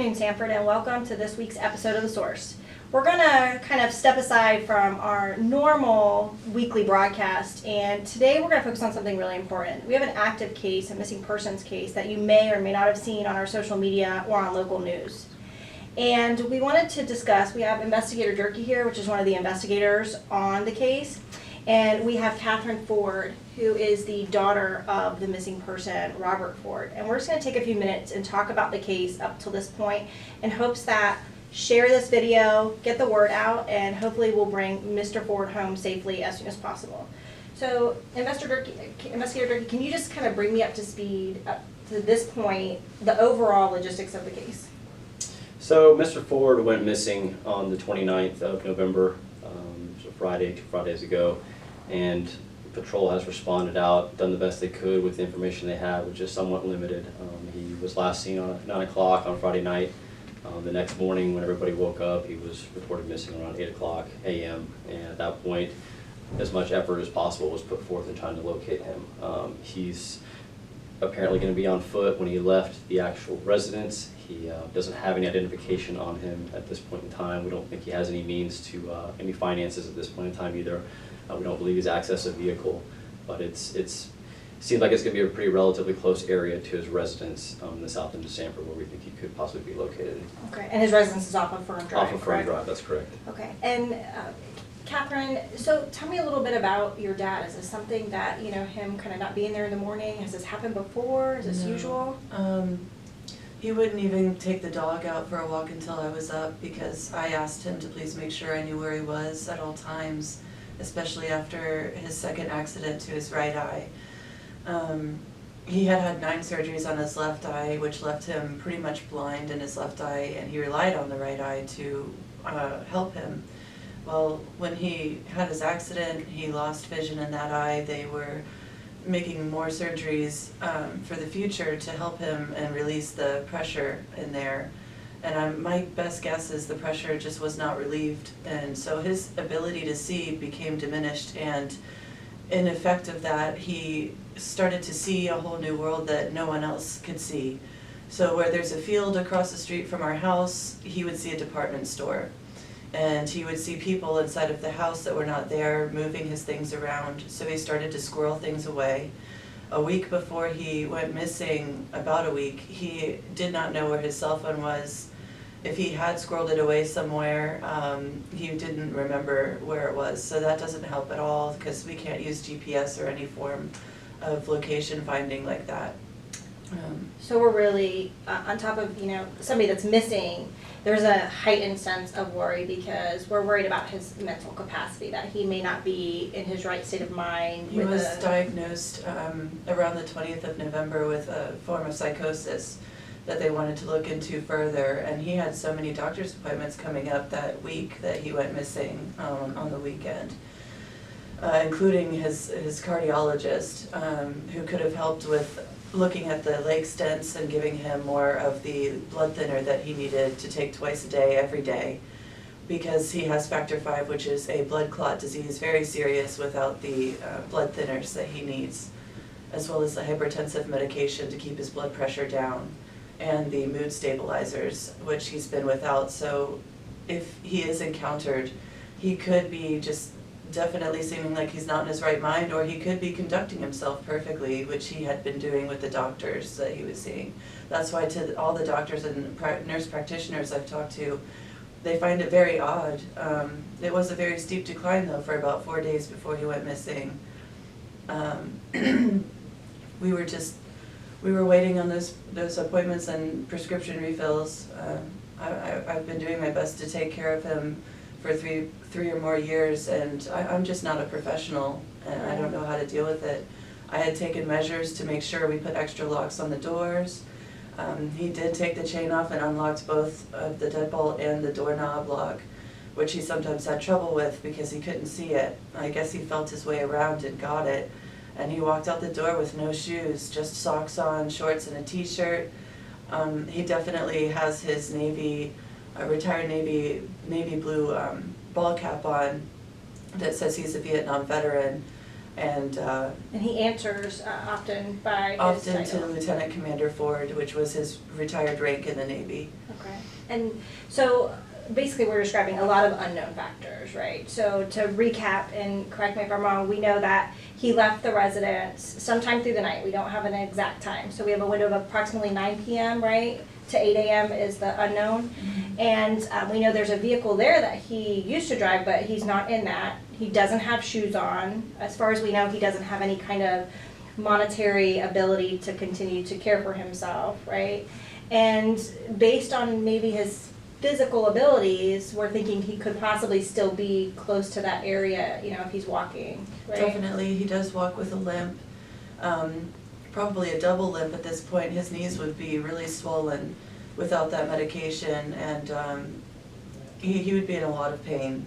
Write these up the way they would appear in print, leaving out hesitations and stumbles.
afternoon, Sanford, and welcome to this week's episode of The Source. We're going to kind of step aside from our normal weekly broadcast, and today we're going to focus on something really important. We have an active case, a missing persons case, that you may or may not have seen on our social media or on local news. And we wanted to discuss, we have Investigator Durkee here, which is one of the investigators on the case, and we have Catherine Ford, who is the daughter of the missing person, Robert Ford. And we're just going to take a few minutes and talk about the case up till this point in hopes that share this video, get the word out, and hopefully we'll bring Mr. Ford home safely as soon as possible. So, Investigator Durkee, can you just kind of bring me up to speed, up to this point, the overall logistics of the case? So, Mr. Ford went missing on the 29th of November, so Friday, 2 Fridays ago, and Patrol has responded out, done the best they could with the information they had, which is somewhat limited. He was last seen on 9 o'clock on Friday night. The next morning when everybody woke up, he was reported missing around 8 o'clock a.m. And at that point, as much effort as possible was put forth in trying to locate him. He's apparently going to be on foot when he left the actual residence. He doesn't have any identification on him at this point in time. We don't think he has any means to, any finances at this point in time either. We don't believe he's accessed a vehicle, but it seems like it's going to be a pretty relatively close area to his residence in the south end of Sanford, where we think he could possibly be located. Okay, and his residence is off of Fern Drive, Off of Fern Drive, that's correct. Okay, and Catherine, so tell me a little bit about your dad. Is this something that, you know, him kind of not being there in the morning, has this happened before? Is this usual? He wouldn't even take the dog out for a walk until I was up because I asked him to please make sure I knew where he was at all times, especially after his second accident to his right eye. He had had 9 surgeries on his left eye, which left him pretty much blind in his left eye, and he relied on the right eye to help him. Well, when he had his accident, he lost vision in that eye. They were making more surgeries for the future to help him and release the pressure in there. And my best guess is the pressure just was not relieved, and so his ability to see became diminished, and in effect of that, he started to see a whole new world that no one else could see. So where there's a field across the street from our house, he would see a department store. And he would see people inside of the house that were not there, moving his things around. So he started to squirrel things away. A week before he went missing, about a week, he did not know where his cell phone was. If he had squirreled it away somewhere, he didn't remember where it was. So that doesn't help at all because we can't use GPS or any form of location finding like that. So we're really, on top of, you know, somebody that's missing, there's a heightened sense of worry because we're worried about his mental capacity, that he may not be in his right state of mind. He was diagnosed around the 20th of November with a form of psychosis that they wanted to look into further, and he had so many doctor's appointments coming up that week that he went missing on the weekend, including his cardiologist, who could have helped with looking at the leg stents and giving him more of the blood thinner that he needed to take twice a day, every day, because he has factor V, which is a blood clot disease, very serious without the blood thinners that he needs, as well as the hypertensive medication to keep his blood pressure down, and the mood stabilizers, which he's been without. So if he is encountered, he could be just definitely seeming like he's not in his right mind, or he could be conducting himself perfectly, which he had been doing with the doctors that he was seeing. That's why to all the doctors and nurse practitioners I've talked to, they find it very odd. It was a very steep decline though for about 4 days before he went missing. We were waiting on those appointments and prescription refills. I've been doing my best to take care of him for three or more years, and I'm just not a professional, and I don't know how to deal with it. I had taken measures to make sure we put extra locks on the doors. He did take the chain off and unlocked both of the deadbolt and the doorknob lock, which he sometimes had trouble with because he couldn't see it. I guess he felt his way around and got it, and he walked out the door with no shoes, just socks on, shorts, and a t-shirt. He definitely has his retired Navy blue ball cap on that says he's a Vietnam veteran. And he answers often by his often to title. Lieutenant Commander Ford, which was his retired rank in the Navy. Okay. And so basically we're describing a lot of unknown factors, right? So to recap, and correct me if I'm wrong, we know that he left the residence sometime through the night. We don't have an exact time. So we have a window of approximately 9 p.m., right? To 8 a.m. is the unknown. And we know there's a vehicle there that he used to drive, but he's not in that. He doesn't have shoes on. As far as we know, he doesn't have any kind of monetary ability to continue to care for himself, right? And based on maybe his physical abilities, we're thinking he could possibly still be close to that area, you know, if he's walking, right? Definitely, he does walk with a limp, probably a double limp at this point. His knees would be really swollen without that medication, and he would be in a lot of pain.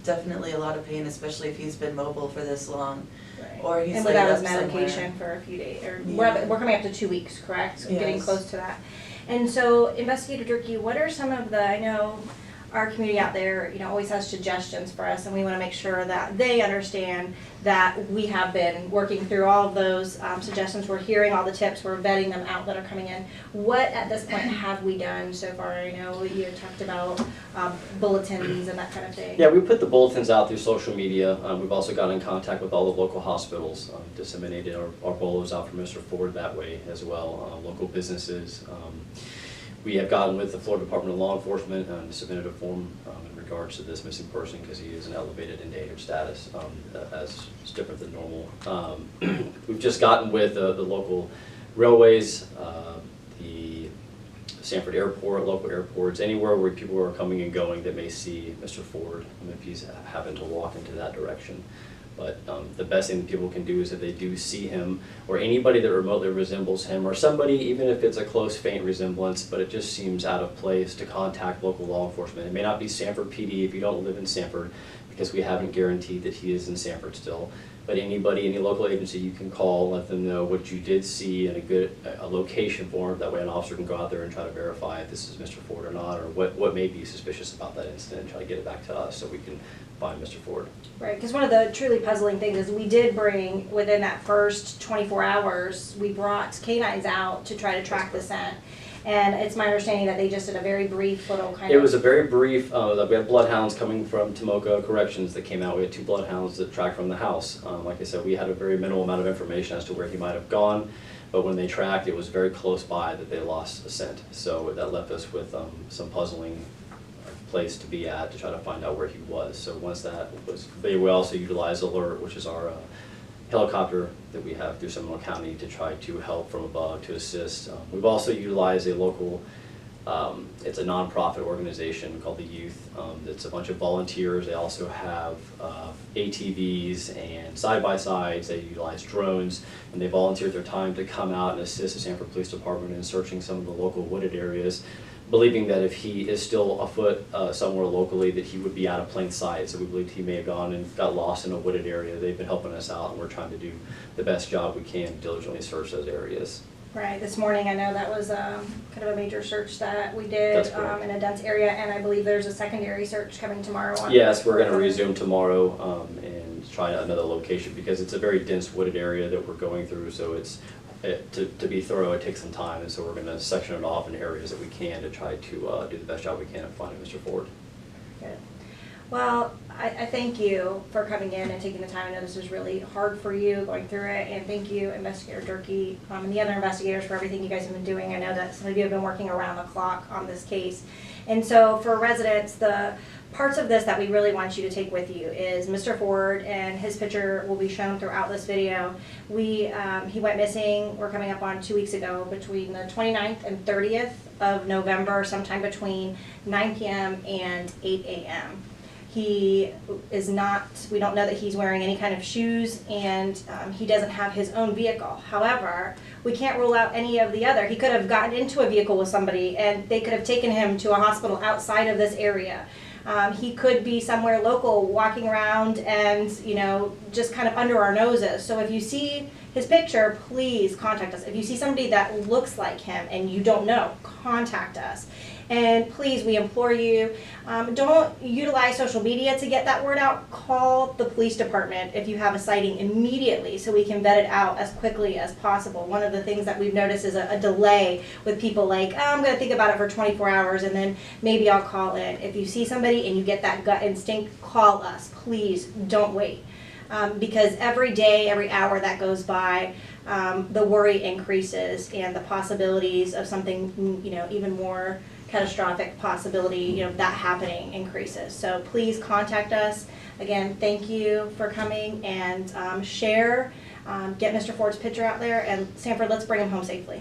Definitely a lot of pain, especially if he's been mobile for this long. Right. Or he's and laid without up his medication somewhere. for a few days, or Yeah. we're coming up to 2 weeks, correct? So getting Yes. close to that. And so, Investigator Durkee, what are some of the, I know our community out there, you know, always has suggestions for us, and we want to make sure that they understand that we have been working through all of those suggestions. We're hearing all the tips, we're vetting them out that are coming in. What at this point have we done so far? I know you talked about bulletins and that kind of thing. Yeah, we put the bulletins out through social media. We've also gotten in contact with all the local hospitals, disseminated our bolos out for Mr. Ford that way as well, local businesses. We have gotten with the Florida Department of Law Enforcement and submitted a form in regards to this missing person because he is an elevated endangered status, as it's different than normal. We've just gotten with the local railways, the Sanford Airport, local airports, anywhere where people are coming and going that may see Mr. Ford if he's happened to walk into that direction. But the best thing that people can do is if they do see him or anybody that remotely resembles him or somebody, even if it's a close, faint resemblance, but it just seems out of place, to contact local law enforcement. It may not be Sanford PD if you don't live in Sanford, because we haven't guaranteed that he is in Sanford still. But anybody, any local agency you can call, let them know what you did see and a location for him. That way an officer can go out there and try to verify if this is Mr. Ford or not, or what may be suspicious about that incident, and try to get it back to us so we can find Mr. Ford. Right, because one of the truly puzzling things is we did bring, within that first 24 hours, we brought canines out to try to track the scent. And it's my understanding that they just did a very brief little kind of... It was a very brief, we had bloodhounds coming from Tomoka Corrections that came out. We had 2 bloodhounds that tracked from the house. Like I said, we had a very minimal amount of information as to where he might have gone, but when they tracked, it was very close by that they lost a scent. So that left us with some puzzling place to be at to try to find out where he was. So once that was, we also utilized Alert, which is our helicopter that we have through Seminole County to try to help from above, to assist. We've also utilized a local, it's a nonprofit organization called The Youth. It's a bunch of volunteers. They also have ATVs and side-by-sides. They utilize drones, and they volunteered their time to come out and assist the Sanford Police Department in searching some of the local wooded areas, believing that if he is still afoot somewhere locally, that he would be out of plain sight. So we believed he may have gone and got lost in a wooded area. They've been helping us out, and we're trying to do the best job we can to diligently search those areas. Right, this morning I know that was kind of a major search that we did That's correct. in a dense area, and I believe there's a secondary search coming tomorrow on... Yes, we're going to resume tomorrow and try another location, because it's a very dense wooded area that we're going through. So to be thorough, it takes some time, and so we're going to section it off in areas that we can to try to do the best job we can at finding Mr. Ford. Good. Well, I thank you for coming in and taking the time. I know this was really hard for you going through it, and thank you, Investigator Durkee, and the other investigators, for everything you guys have been doing. I know that some of you have been working around the clock on this case. And so for residents, the parts of this that we really want you to take with you is Mr. Ford, and his picture will be shown throughout this video. He went missing, we're coming up on 2 weeks ago, between the 29th and 30th of November, sometime between 9 p.m. and 8 a.m. He is not, we don't know that he's wearing any kind of shoes, and he doesn't have his own vehicle. However, we can't rule out any of the other. He could have gotten into a vehicle with somebody, and they could have taken him to a hospital outside of this area. He could be somewhere local walking around and, you know, just kind of under our noses. So if you see his picture, please contact us. If you see somebody that looks like him and you don't know, contact us. And please, we implore you, don't utilize social media to get that word out. Call the police department if you have a sighting immediately so we can vet it out as quickly as possible. One of the things that we've noticed is a delay with people like, oh, I'm going to think about it for 24 hours and then maybe I'll call in. If you see somebody and you get that gut instinct, call us. Please don't wait. Because every day, every hour that goes by, the worry increases and the possibilities of something, even more catastrophic possibility, that happening increases. So please contact us. Again, thank you for coming and share, get Mr. Ford's picture out there, and Sanford, let's bring him home safely.